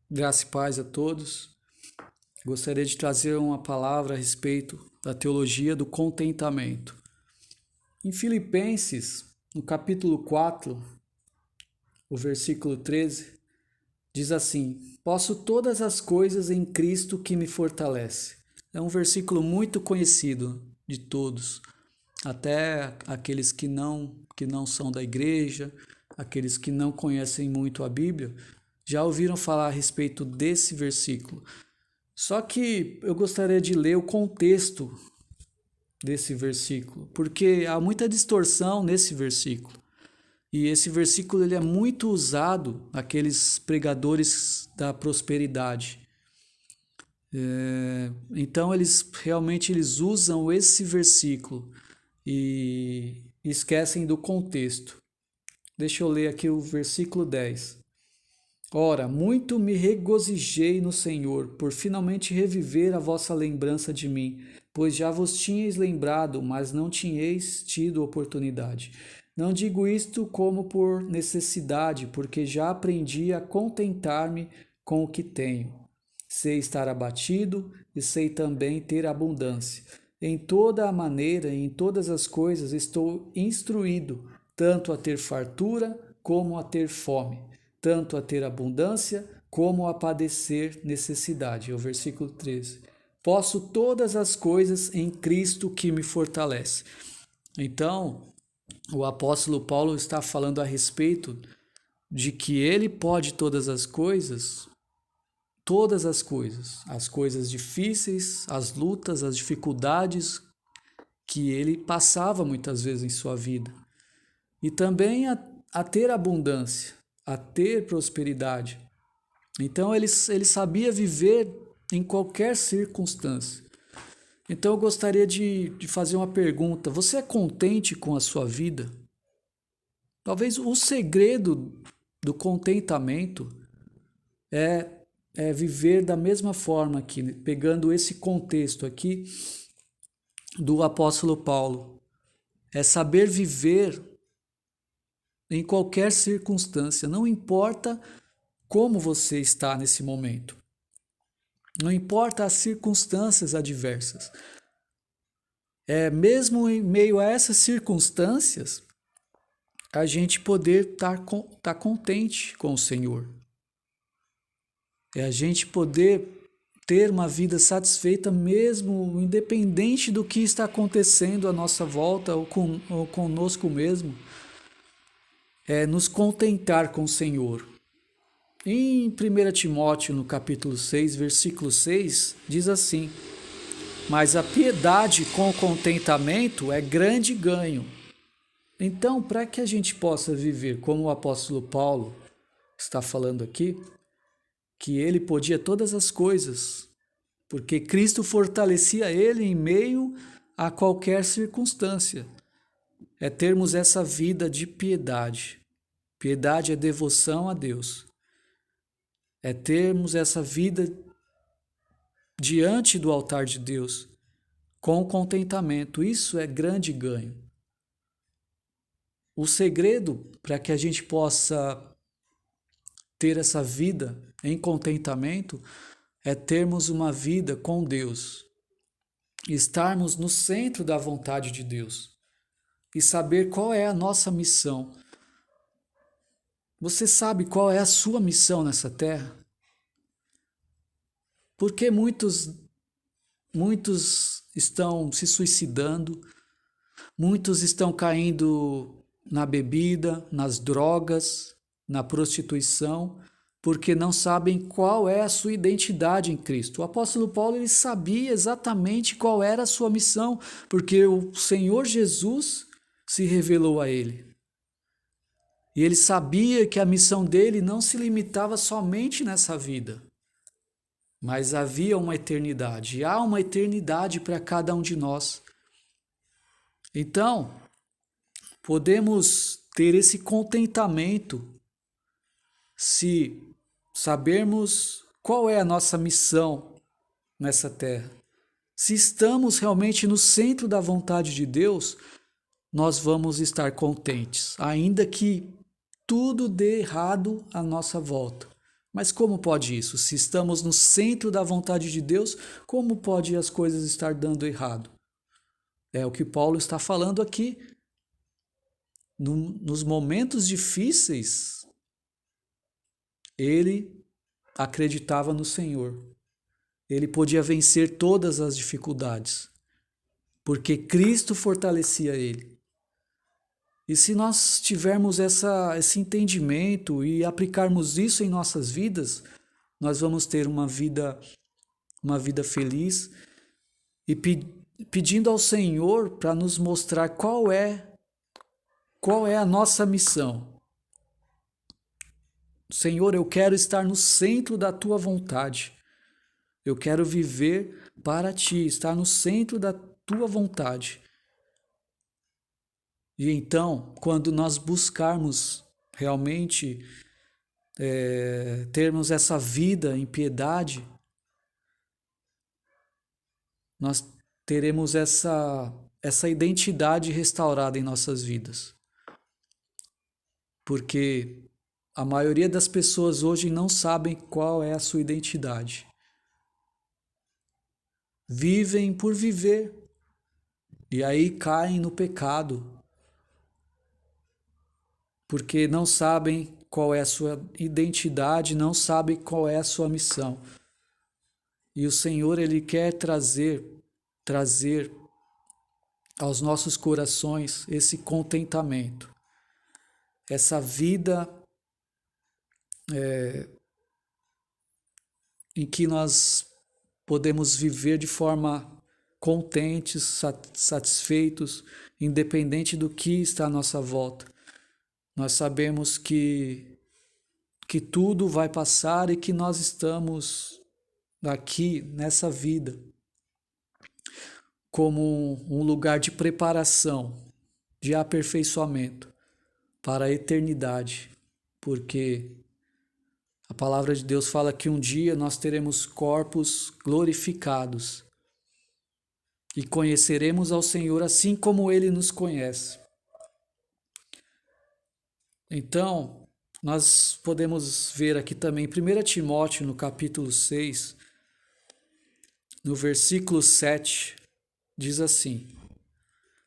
Graça e paz a todos. Gostaria de trazer uma palavra a respeito da teologia do contentamento. Em Filipenses, no capítulo 4, o versículo 13, diz assim: Posso todas as coisas em Cristo que me fortalece. É um versículo muito conhecido de todos, até aqueles que não são da igreja, aqueles que não conhecem muito a Bíblia, já ouviram falar a respeito desse versículo. Só que eu gostaria de ler o contexto desse versículo, porque há muita distorção nesse versículo. E esse versículo ele é muito usado naqueles pregadores da prosperidade. Então eles usam esse versículo e esquecem do contexto. Deixa eu ler aqui o versículo 10. Ora, muito me regozijei no Senhor, por finalmente reviver a vossa lembrança de mim, pois já vos tinhais lembrado, mas não tinhais tido oportunidade. Não digo isto como por necessidade, porque já aprendi a contentar-me com o que tenho. Sei estar abatido e sei também ter abundância. Em toda a maneira e em todas as coisas estou instruído, tanto a ter fartura como a ter fome, tanto a ter abundância como a padecer necessidade. É o versículo 13. Posso todas as coisas em Cristo que me fortalece. Então, o apóstolo Paulo está falando a respeito de que ele pode todas as coisas difíceis, as lutas, as dificuldades que ele passava muitas vezes em sua vida. E também a ter abundância, a ter prosperidade. Então ele sabia viver em qualquer circunstância. Então eu gostaria de fazer uma pergunta: você é contente com a sua vida? Talvez o segredo do contentamento é, é viver da mesma forma aqui, pegando esse contexto aqui do apóstolo Paulo. É saber viver em qualquer circunstância, não importa como você está nesse momento. Não importa as circunstâncias adversas. Mesmo em meio a essas circunstâncias, a gente poder estar contente com o Senhor. É a gente poder ter uma vida satisfeita mesmo, independente do que está acontecendo à nossa volta ou conosco mesmo. É nos contentar com o Senhor. Em 1 Timóteo, no capítulo 6, versículo 6, diz assim: Mas a piedade com o contentamento é grande ganho. Então, para que a gente possa viver como o apóstolo Paulo está falando aqui, que ele podia todas as coisas, porque Cristo fortalecia ele em meio a qualquer circunstância. É termos essa vida de piedade. Piedade é devoção a Deus. É termos essa vida diante do altar de Deus, com contentamento. Isso é grande ganho. O segredo para que a gente possa ter essa vida em contentamento é termos uma vida com Deus, estarmos no centro da vontade de Deus e saber qual é a nossa missão. Você sabe qual é a sua missão nessa terra? Porque muitos estão se suicidando, muitos estão caindo na bebida, nas drogas, na prostituição, porque não sabem qual é a sua identidade em Cristo. O apóstolo Paulo ele sabia exatamente qual era a sua missão, porque o Senhor Jesus se revelou a ele. E ele sabia que a missão dele não se limitava somente nessa vida, mas havia uma eternidade, e há uma eternidade para cada um de nós. Então, podemos ter esse contentamento se sabermos qual é a nossa missão nessa terra. Se estamos realmente no centro da vontade de Deus, nós vamos estar contentes, ainda que tudo dê errado à nossa volta. Mas como pode isso? Se estamos no centro da vontade de Deus, como pode as coisas estar dando errado? É o que Paulo está falando aqui. Nos momentos difíceis, ele acreditava no Senhor. Ele podia vencer todas as dificuldades, porque Cristo fortalecia ele. E se nós tivermos esse entendimento e aplicarmos isso em nossas vidas, nós vamos ter uma vida feliz e pedindo ao Senhor para nos mostrar qual é a nossa missão. Senhor, eu quero estar no centro da tua vontade. Eu quero viver para ti, estar no centro da tua vontade. E então, quando nós buscarmos realmente termos essa vida em piedade, nós teremos essa identidade restaurada em nossas vidas. Porque a maioria das pessoas hoje não sabem qual é a sua identidade. Vivem por viver e aí caem no pecado, porque não sabem qual é a sua identidade, não sabem qual é a sua missão. E o Senhor, Ele quer trazer aos nossos corações esse contentamento, essa vida em que nós podemos viver de forma contentes, satisfeitos, independente do que está à nossa volta. Nós sabemos que tudo vai passar e que nós estamos aqui nessa vida como um lugar de preparação, de aperfeiçoamento para a eternidade, porque a palavra de Deus fala que um dia nós teremos corpos glorificados e conheceremos ao Senhor assim como Ele nos conhece. Então, nós podemos ver aqui também 1 Timóteo, no capítulo 6, no versículo 7, diz assim: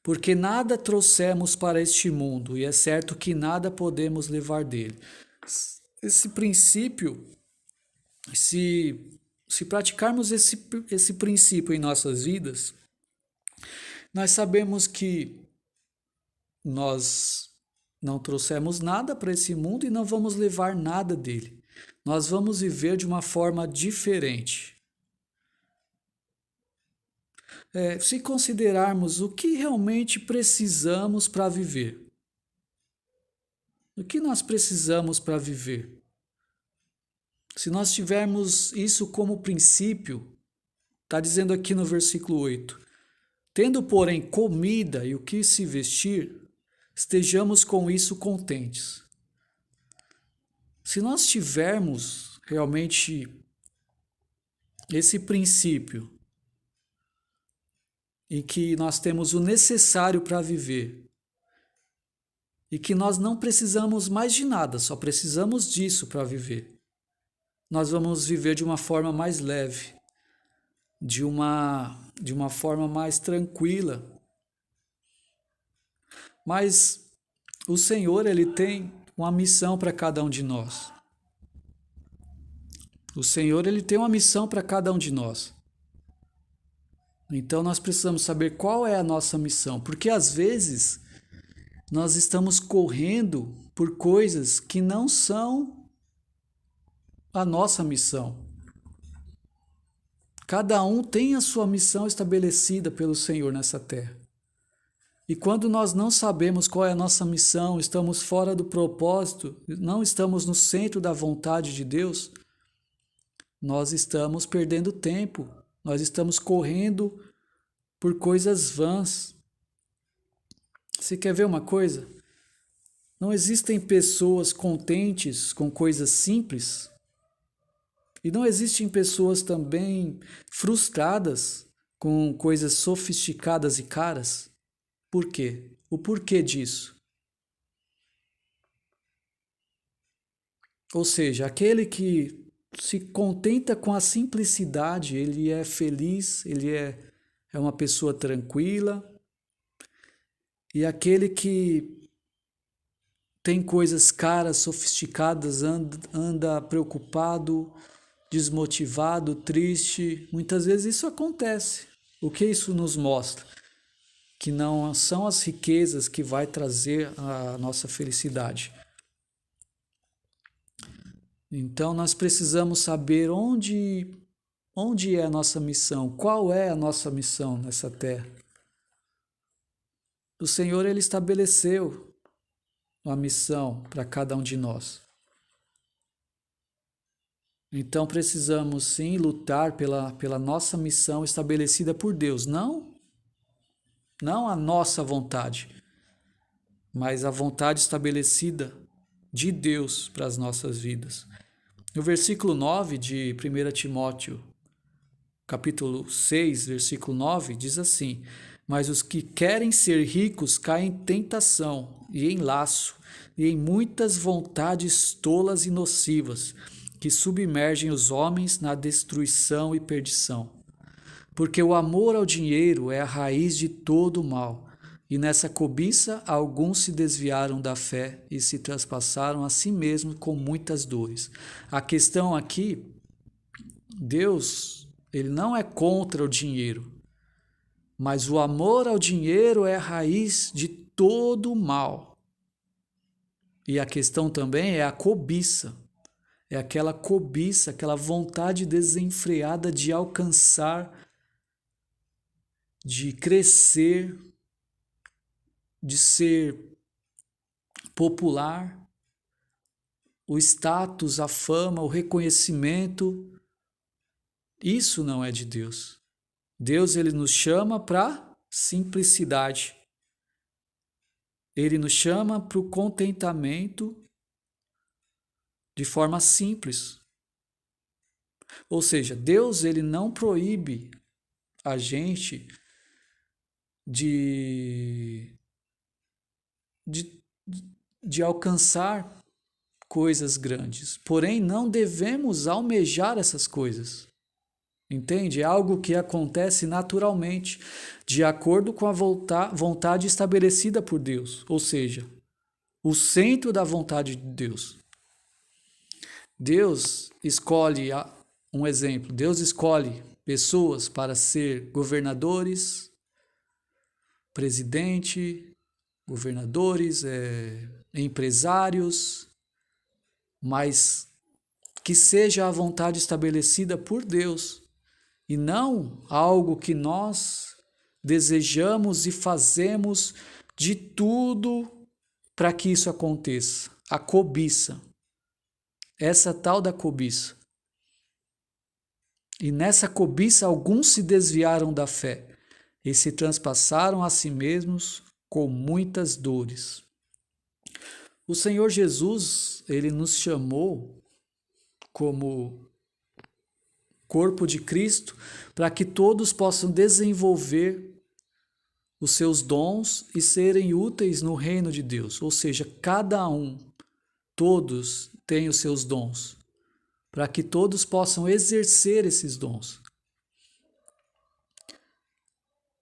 porque nada trouxemos para este mundo, e é certo que nada podemos levar dele. Esse princípio, se praticarmos esse princípio em nossas vidas, nós sabemos que nós não trouxemos nada para esse mundo e não vamos levar nada dele. Nós vamos viver de uma forma diferente. Se considerarmos o que realmente precisamos para viver. O que nós precisamos para viver? Se nós tivermos isso como princípio, está dizendo aqui no versículo 8: tendo, porém, comida e o que se vestir, estejamos com isso contentes. Se nós tivermos realmente esse princípio em que nós temos o necessário para viver e que nós não precisamos mais de nada, só precisamos disso para viver, nós vamos viver de uma forma mais leve, de uma forma mais tranquila. Mas o Senhor, Ele tem uma missão para cada um de nós. O Senhor, Ele tem uma missão para cada um de nós. Então nós precisamos saber qual é a nossa missão, porque às vezes nós estamos correndo por coisas que não são a nossa missão. Cada um tem a sua missão estabelecida pelo Senhor nessa terra. E quando nós não sabemos qual é a nossa missão, estamos fora do propósito, não estamos no centro da vontade de Deus, nós estamos perdendo tempo, nós estamos correndo por coisas vãs. Você quer ver uma coisa? Não existem pessoas contentes com coisas simples e não existem pessoas também frustradas com coisas sofisticadas e caras. Por quê? O porquê disso? Ou seja, aquele que se contenta com a simplicidade, ele é feliz, é uma pessoa tranquila. E aquele que tem coisas caras, sofisticadas, anda preocupado, desmotivado, triste. Muitas vezes isso acontece. O que isso nos mostra? Que não são as riquezas que vai trazer a nossa felicidade. Então nós precisamos saber onde é a nossa missão, qual é a nossa missão nessa terra. O Senhor ele estabeleceu uma missão para cada um de nós. Então precisamos sim lutar pela nossa missão estabelecida por Deus, não a nossa vontade, mas a vontade estabelecida de Deus para as nossas vidas. No versículo 9 de 1 Timóteo, capítulo 6, versículo 9, diz assim: Mas os que querem ser ricos caem em tentação e em laço, e em muitas vontades tolas e nocivas, que submergem os homens na destruição e perdição. Porque o amor ao dinheiro é a raiz de todo o mal, e nessa cobiça alguns se desviaram da fé e se traspassaram a si mesmos com muitas dores. A questão aqui, Deus, ele não é contra o dinheiro, mas o amor ao dinheiro é a raiz de todo o mal. E a questão também é a cobiça. É aquela cobiça, aquela vontade desenfreada de alcançar, de crescer, de ser popular, o status, a fama, o reconhecimento. Isso não é de Deus. Deus ele nos chama para simplicidade. Ele nos chama para o contentamento de forma simples. Ou seja, Deus ele não proíbe a gente de, de, de alcançar coisas grandes. Porém, não devemos almejar essas coisas. Entende? É algo que acontece naturalmente, de acordo com a vontade estabelecida por Deus. Ou seja, o centro da vontade de Deus. Deus escolhe, um exemplo, Deus escolhe pessoas para ser governadores, presidente, governadores, empresários, mas que seja a vontade estabelecida por Deus e não algo que nós desejamos e fazemos de tudo para que isso aconteça. A cobiça. Essa tal da cobiça. E nessa cobiça alguns se desviaram da fé e se transpassaram a si mesmos com muitas dores. O Senhor Jesus, ele nos chamou como corpo de Cristo para que todos possam desenvolver os seus dons e serem úteis no reino de Deus. Ou seja, cada um, todos têm os seus dons, para que todos possam exercer esses dons.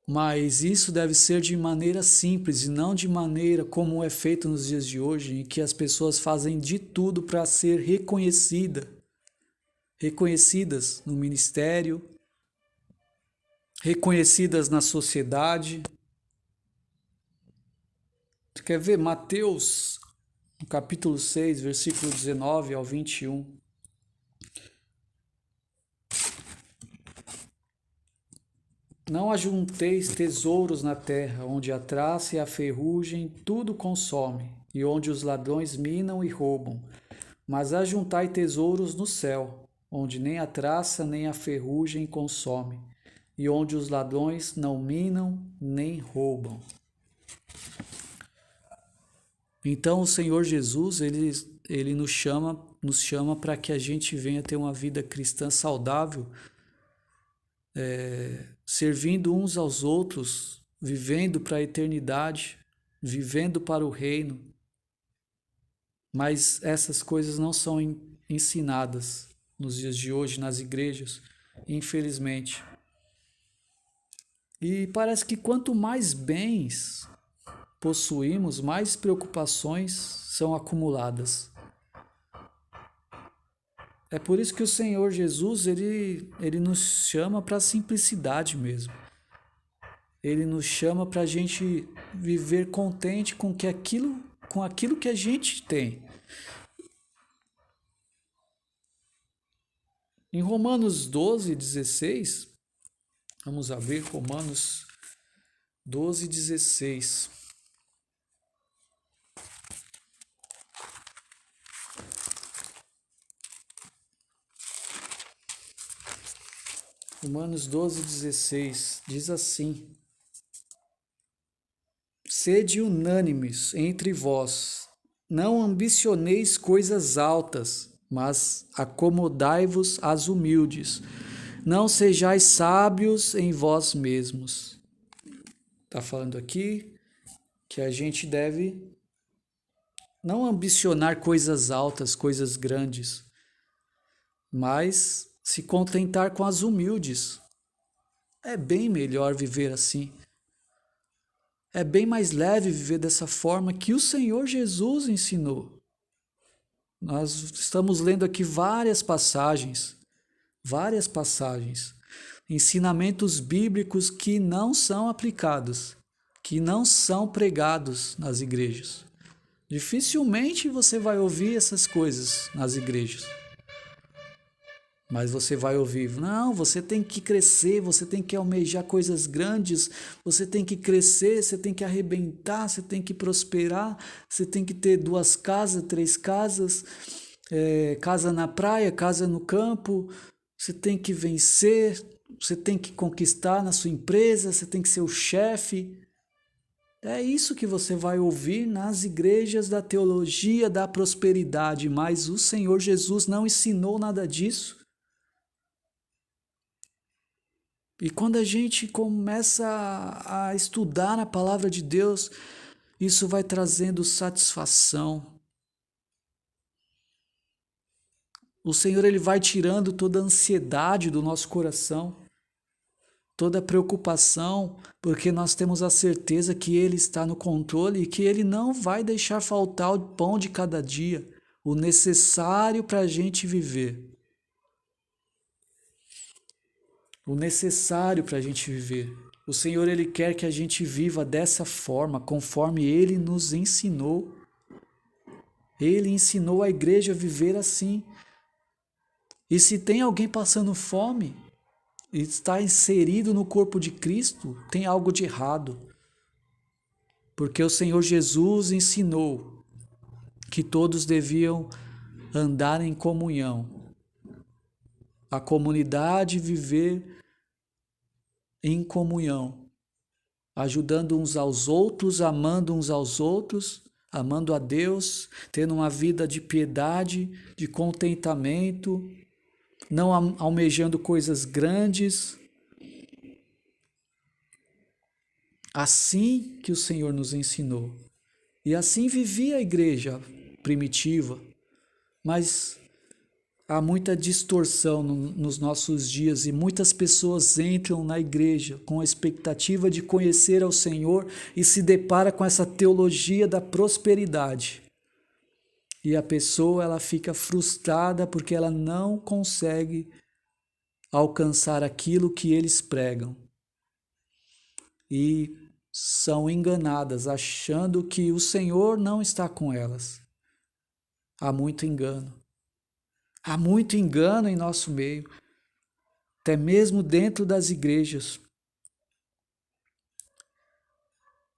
Mas isso deve ser de maneira simples e não de maneira como é feito nos dias de hoje, em que as pessoas fazem de tudo para ser reconhecidas no ministério, reconhecidas na sociedade. Tu quer ver Mateus, no capítulo 6, versículo 19 ao 21. Não ajunteis tesouros na terra, onde a traça e a ferrugem tudo consome, e onde os ladrões minam e roubam. Mas ajuntai tesouros no céu, onde nem a traça nem a ferrugem consome, e onde os ladrões não minam nem roubam. Então o Senhor Jesus, ele nos chama para que a gente venha ter uma vida cristã saudável, servindo uns aos outros, vivendo para a eternidade, vivendo para o reino, Mas essas coisas não são ensinadas nos dias de hoje nas igrejas, infelizmente. E parece que quanto mais bens possuímos, mais preocupações são acumuladas. É por isso que o Senhor Jesus, ele nos chama para a simplicidade mesmo. Ele nos chama para a gente viver contente com aquilo que a gente tem. Em Romanos 12:16, vamos abrir Romanos 12:16. Romanos 12:16 diz assim: Sede unânimes entre vós, não ambicioneis coisas altas, mas acomodai-vos às humildes. Não sejais sábios em vós mesmos. Está falando aqui que a gente deve não ambicionar coisas altas, coisas grandes, mas se contentar com as humildes. É bem melhor viver assim. É bem mais leve viver dessa forma que o Senhor Jesus ensinou. Nós estamos lendo aqui várias passagens, ensinamentos bíblicos que não são aplicados, que não são pregados nas igrejas. Dificilmente você vai ouvir essas coisas nas igrejas. Mas você vai ouvir, não, você tem que crescer, você tem que almejar coisas grandes, você tem que crescer, você tem que arrebentar, você tem que prosperar, você tem que ter 2 casas, 3 casas, casa na praia, casa no campo, você tem que vencer, você tem que conquistar na sua empresa, você tem que ser o chefe. É isso que você vai ouvir nas igrejas da teologia da prosperidade, mas o Senhor Jesus não ensinou nada disso. E quando a gente começa a estudar a palavra de Deus, isso vai trazendo satisfação. O Senhor, ele vai tirando toda a ansiedade do nosso coração, toda a preocupação, porque nós temos a certeza que Ele está no controle e que Ele não vai deixar faltar o pão de cada dia, o necessário para a gente viver. O necessário para a gente viver. O Senhor, ele quer que a gente viva dessa forma, conforme Ele nos ensinou. Ele ensinou a igreja a viver assim. E se tem alguém passando fome e está inserido no corpo de Cristo, tem algo de errado. Porque o Senhor Jesus ensinou que todos deviam andar em comunhão. A comunidade viver em comunhão, ajudando uns aos outros, amando uns aos outros, amando a Deus, tendo uma vida de piedade, de contentamento, não almejando coisas grandes. Assim que o Senhor nos ensinou. E assim vivia a igreja primitiva. Mas há muita distorção nos nossos dias e muitas pessoas entram na igreja com a expectativa de conhecer ao Senhor e se depara com essa teologia da prosperidade. E a pessoa, ela fica frustrada porque ela não consegue alcançar aquilo que eles pregam. E são enganadas, achando que o Senhor não está com elas. Há muito engano. Há muito engano em nosso meio, até mesmo dentro das igrejas.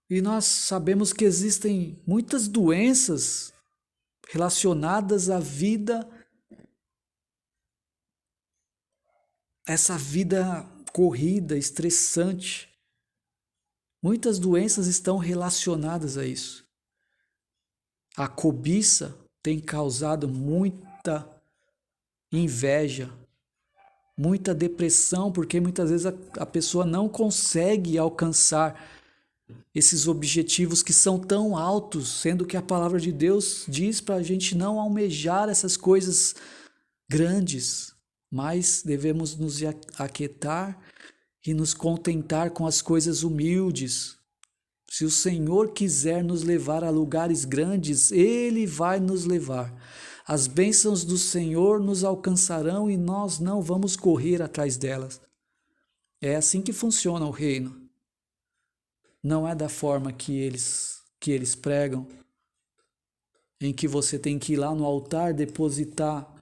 E nós sabemos que existem muitas doenças relacionadas à vida, essa vida corrida, estressante. Muitas doenças estão relacionadas a isso. A cobiça tem causado muita inveja, muita depressão, porque muitas vezes a pessoa não consegue alcançar esses objetivos que são tão altos, sendo que a palavra de Deus diz para a gente não almejar essas coisas grandes, mas devemos nos aquietar e nos contentar com as coisas humildes. Se o Senhor quiser nos levar a lugares grandes, Ele vai nos levar. As bênçãos do Senhor nos alcançarão e nós não vamos correr atrás delas. É assim que funciona o reino. Não é da forma que eles pregam, em que você tem que ir lá no altar depositar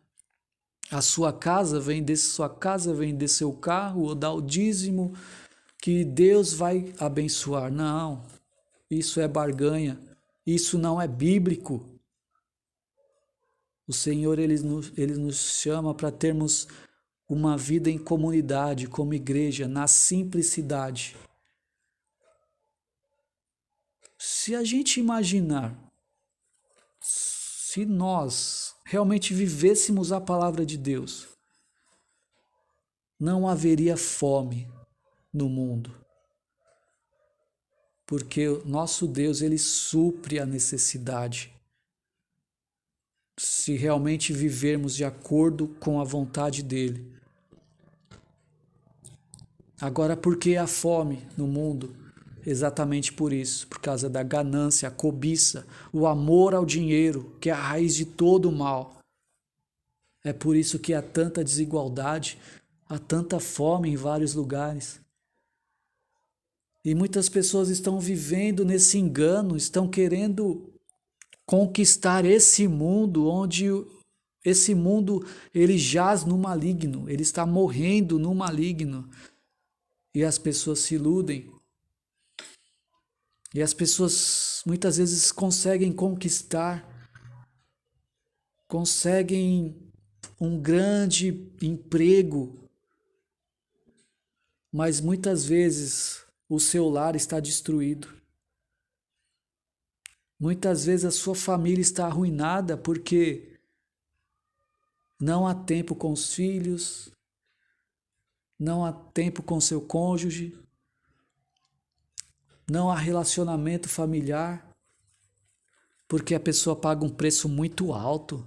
a sua casa, vender sua casa, vender seu carro, ou dar o dízimo, que Deus vai abençoar. Não, isso é barganha, isso não é bíblico. O Senhor, ele nos chama para termos uma vida em comunidade, como igreja, na simplicidade. Se a gente imaginar, se nós realmente vivêssemos a palavra de Deus, não haveria fome no mundo. Porque o nosso Deus, ele supre a necessidade. Se realmente vivermos de acordo com a vontade dele. Agora, por que a fome no mundo? Exatamente por isso, por causa da ganância, a cobiça, o amor ao dinheiro, que é a raiz de todo o mal. É por isso que há tanta desigualdade, há tanta fome em vários lugares. E muitas pessoas estão vivendo nesse engano, estão querendo conquistar esse mundo, onde esse mundo ele jaz no maligno, ele está morrendo no maligno. E as pessoas se iludem. E as pessoas muitas vezes conseguem conquistar, conseguem um grande emprego, mas muitas vezes o seu lar está destruído. Muitas vezes a sua família está arruinada porque não há tempo com os filhos, não há tempo com seu cônjuge, não há relacionamento familiar, porque a pessoa paga um preço muito alto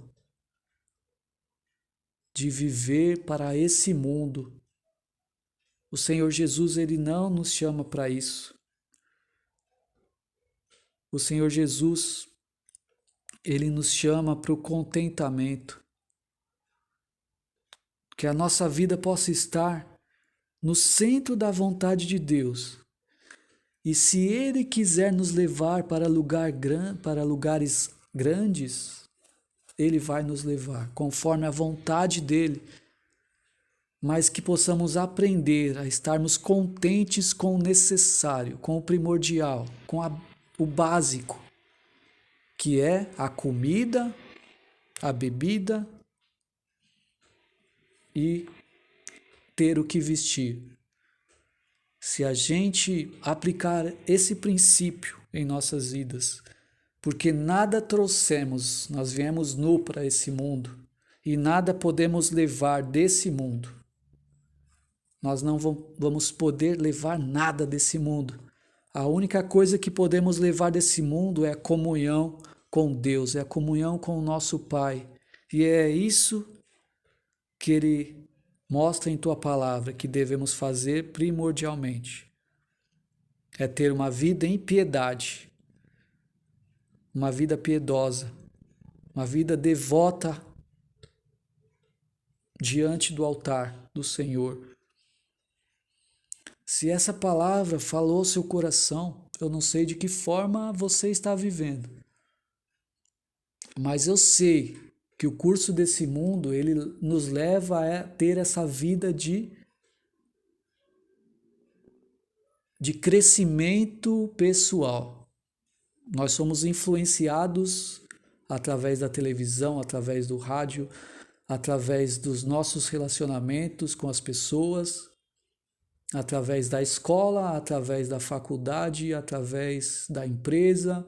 de viver para esse mundo. O Senhor Jesus, ele não nos chama para isso. O Senhor Jesus, ele nos chama para o contentamento. Que a nossa vida possa estar no centro da vontade de Deus. E se Ele quiser nos levar para lugares grandes, Ele vai nos levar, conforme a vontade dEle. Mas que possamos aprender a estarmos contentes com o necessário, com o primordial, com o básico, que é a comida, a bebida e ter o que vestir. Se a gente aplicar esse princípio em nossas vidas, porque nada trouxemos, nós viemos nu para esse mundo e nada podemos levar desse mundo. Nós não vamos poder levar nada desse mundo. A única coisa que podemos levar desse mundo é a comunhão com Deus, é a comunhão com o nosso Pai. E é isso que Ele mostra em Tua palavra que devemos fazer primordialmente. É ter uma vida em piedade, uma vida piedosa, uma vida devota diante do altar do Senhor. Se essa palavra falou ao seu coração, eu não sei de que forma você está vivendo, mas eu sei que o curso desse mundo, ele nos leva a ter essa vida de crescimento pessoal. Nós somos influenciados através da televisão, através do rádio, através dos nossos relacionamentos com as pessoas, através da escola, através da faculdade, através da empresa.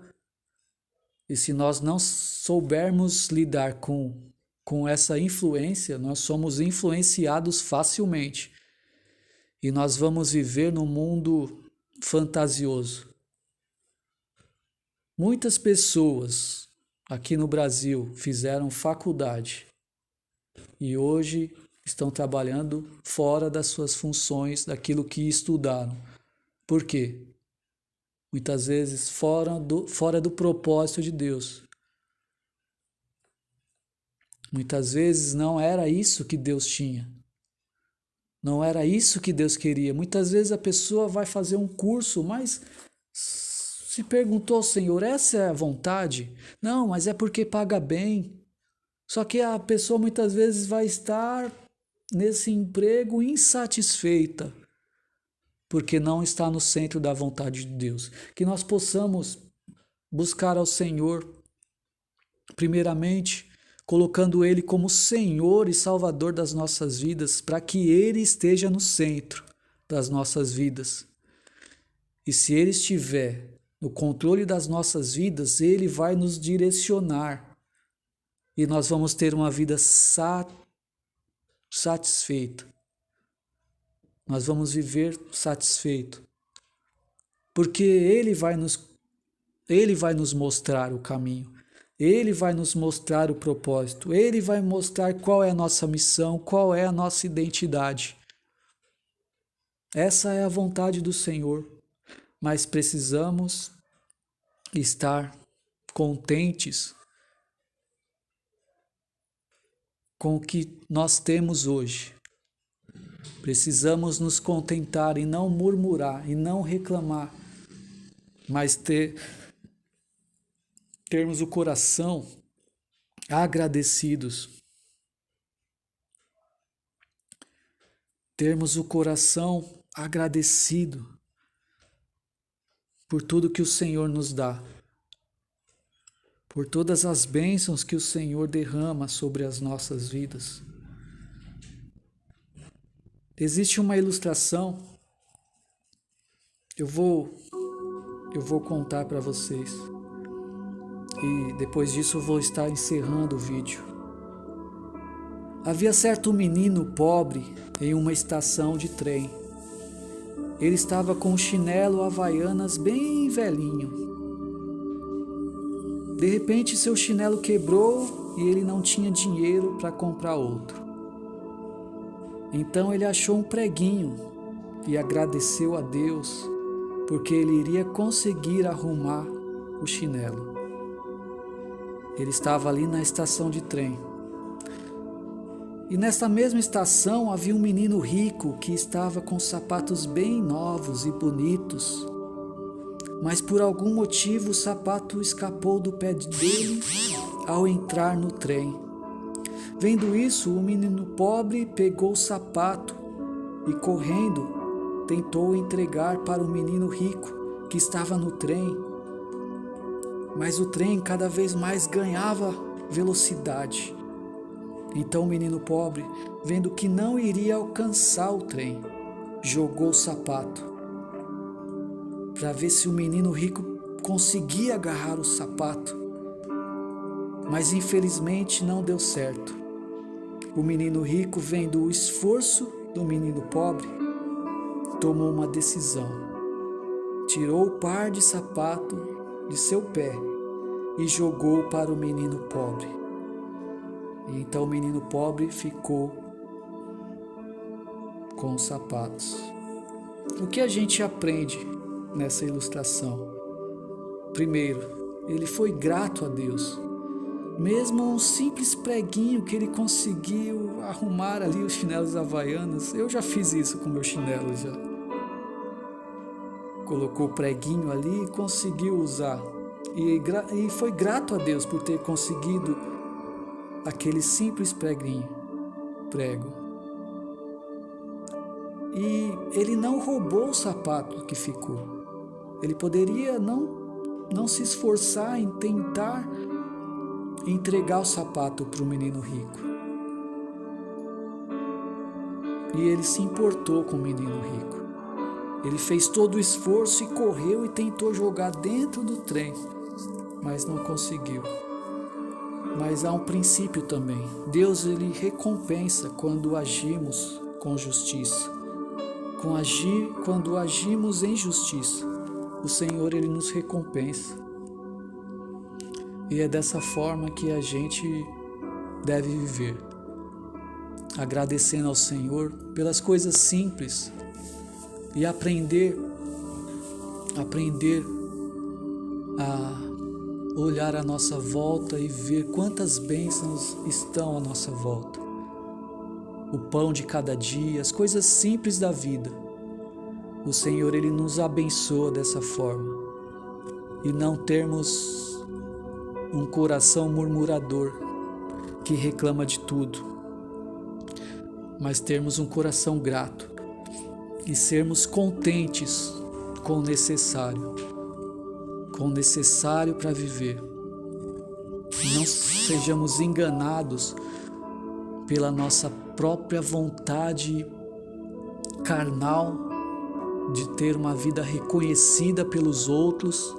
E se nós não soubermos lidar com essa influência, nós somos influenciados facilmente. E nós vamos viver num mundo fantasioso, Muitas pessoas aqui no Brasil fizeram faculdade e hoje estão trabalhando fora das suas funções, daquilo que estudaram. Por quê? Muitas vezes fora do propósito de Deus. Muitas vezes não era isso que Deus tinha. Não era isso que Deus queria. Muitas vezes a pessoa vai fazer um curso, mas se perguntou, Senhor, essa é a vontade? Não, mas é porque paga bem. Só que a pessoa muitas vezes vai estar nesse emprego insatisfeita, porque não está no centro da vontade de Deus. Que nós possamos buscar ao Senhor, primeiramente, colocando Ele como Senhor e Salvador das nossas vidas, para que Ele esteja no centro das nossas vidas. E se Ele estiver no controle das nossas vidas, Ele vai nos direcionar e nós vamos ter uma vida satisfeita. Nós vamos viver satisfeito, porque Ele vai nos mostrar o caminho. Ele vai nos mostrar o propósito, Ele vai mostrar qual é a nossa missão, qual é a nossa identidade. Essa é a vontade do Senhor, mas precisamos estar contentes com o que nós temos hoje. Precisamos nos contentar e não murmurar e não reclamar, mas termos o coração agradecidos. Termos o coração agradecido por tudo que o Senhor nos dá, por todas as bênçãos que o Senhor derrama sobre as nossas vidas. Existe uma ilustração, eu vou contar para vocês. E depois disso eu vou estar encerrando o vídeo. Havia certo menino pobre em uma estação de trem. Ele estava com um chinelo havaianas bem velhinho. De repente seu chinelo quebrou e ele não tinha dinheiro para comprar outro. Então ele achou um preguinho e agradeceu a Deus porque ele iria conseguir arrumar o chinelo. Ele estava ali na estação de trem. E nessa mesma estação havia um menino rico que estava com sapatos bem novos e bonitos. Mas por algum motivo o sapato escapou do pé dele ao entrar no trem. Vendo isso, o menino pobre pegou o sapato e, correndo, tentou entregar para o menino rico que estava no trem. Mas o trem cada vez mais ganhava velocidade. Então o menino pobre, vendo que não iria alcançar o trem, jogou o sapato para ver se o menino rico conseguia agarrar o sapato. Mas infelizmente não deu certo. O menino rico, vendo o esforço do menino pobre, tomou uma decisão. Tirou o par de sapato de seu pé e jogou para o menino pobre. E então o menino pobre ficou com os sapatos. O que a gente aprende nessa ilustração? Primeiro, ele foi grato a Deus. Mesmo um simples preguinho que ele conseguiu arrumar ali os chinelos havaianos. Eu já fiz isso com meu chinelo já. Colocou o preguinho ali e conseguiu usar. E foi grato a Deus por ter conseguido aquele simples prego. E ele não roubou o sapato que ficou. Ele poderia não se esforçar em tentar entregar o sapato para o menino rico. E ele se importou com o menino rico. Ele fez todo o esforço e correu e tentou jogar dentro do trem, mas não conseguiu. Mas há um princípio também. Deus, ele recompensa quando agimos com justiça. Quando agimos em justiça, o Senhor, ele nos recompensa. E é dessa forma que a gente deve viver, agradecendo ao Senhor pelas coisas simples e aprender a olhar à nossa volta e ver quantas bênçãos estão à nossa volta. O pão de cada dia, as coisas simples da vida. O Senhor, Ele nos abençoa dessa forma. E não termos um coração murmurador que reclama de tudo, mas termos um coração grato e sermos contentes com o necessário para viver. Não sejamos enganados pela nossa própria vontade carnal de ter uma vida reconhecida pelos outros,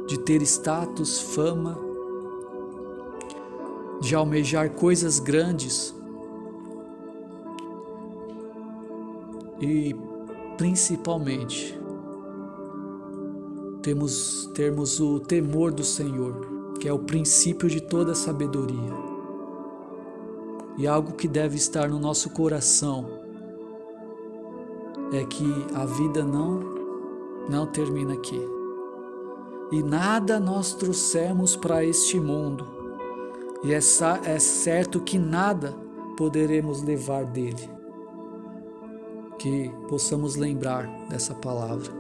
de ter status, fama, de almejar coisas grandes e principalmente termos o temor do Senhor, que é o princípio de toda sabedoria. E algo que deve estar no nosso coração é que a vida não termina aqui. E nada nós trouxemos para este mundo. E é certo que nada poderemos levar dele. Que possamos lembrar dessa palavra.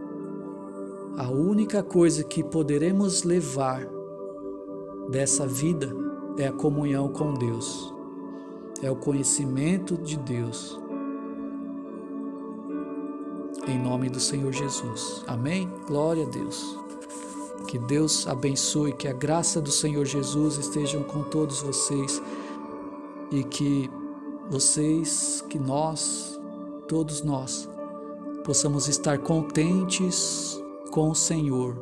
A única coisa que poderemos levar dessa vida é a comunhão com Deus. É o conhecimento de Deus. Em nome do Senhor Jesus. Amém? Glória a Deus. Que Deus abençoe, que a graça do Senhor Jesus esteja com todos vocês e que nós, todos nós, possamos estar contentes com o Senhor.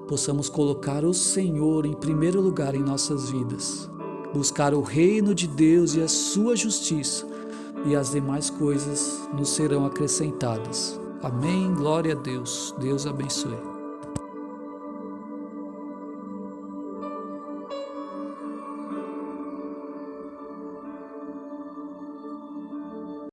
Possamos colocar o Senhor em primeiro lugar em nossas vidas. Buscar o reino de Deus e a sua justiça, e as demais coisas nos serão acrescentadas. Amém? Glória a Deus. Deus abençoe.